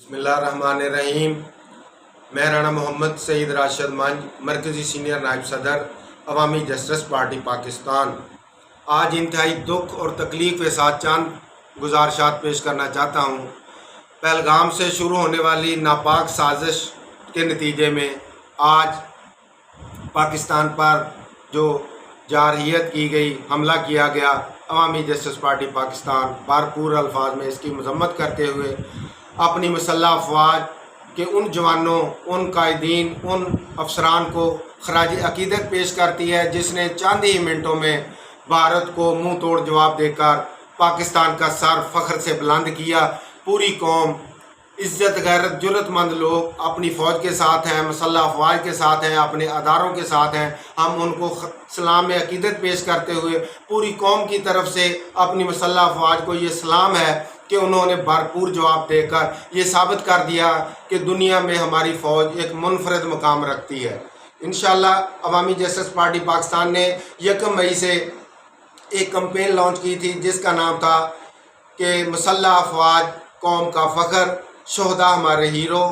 बिस्मिल्लाहिर्रहमानिर्रहीम। मैं राणा मोहम्मद सईद राशिद मंज, मरकज़ी सीनियर नायब सदर अवामी जस्टिस पार्टी पाकिस्तान। आज इंतहाई दुख और तकलीफ़ के साथ चंद गुजारिशात पेश करना चाहता हूँ। पहलगाम से शुरू होने वाली नापाक साजिश के नतीजे में आज पाकिस्तान पर जो जारहियत की गई, हमला किया गया, अवामी जस्टिस पार्टी पाकिस्तान भरपूर अल्फाज में इसकी मजम्मत करते हुए अपनी मुसल्लह अफवाज के उन जवानों, उन कायदीन, उन अफसरान को खराज अकीदत पेश करती है जिसने चंद ही मिनटों में भारत को मुंह तोड़ जवाब देकर पाकिस्तान का सर फ़ख्र से बुलंद किया। पूरी कौम, इज़्ज़त गैरत जुर्रतमंद लोग अपनी फ़ौज के साथ हैं, मुसल्लह अफवाज के साथ हैं, अपने अदारों के साथ हैं। हम उनको सलाम अकीदत पेश करते हुए पूरी कौम की तरफ से अपनी मुसल्लह अफवाज को ये सलाम है कि उन्होंने भरपूर जवाब देकर ये साबित कर दिया कि दुनिया में हमारी फ़ौज एक मुनफरद मुकाम रखती है। इंशाअल्लाह अवामी जस्टिस पार्टी पाकिस्तान ने 1 मई से एक कैंपेन लॉन्च की थी जिसका नाम था कि मुसल्लह अफवाज कौम का फ़ख्र, शोहदा हमारे हीरो,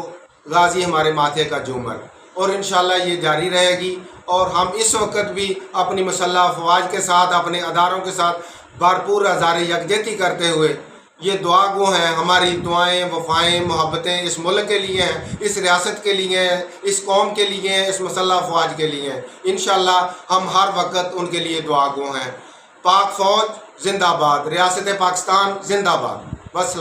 गाजी हमारे माथे का झूमर। और इंशाअल्लाह ये जारी रहेगी। और हम इस वक्त भी अपनी मुसल्लह अफवाज के साथ, अपने अदारों के साथ भरपूर हज़ार यकजहती करते हुए ये दुआ गो हैं। हमारी दुआएं, वफ़ाएँ, मोहब्बतें इस मुल्क के लिए हैं, इस रियासत के लिए हैं, इस कौम के लिए हैं, इस मुसल्लह अफवाज के लिए हैं। इंशाअल्लाह हम हर वक्त उनके लिए दुआ गो हैं। पाक फ़ौज जिंदाबाद, रियासत पाकिस्तान जिंदाबाद। वस्सलाम।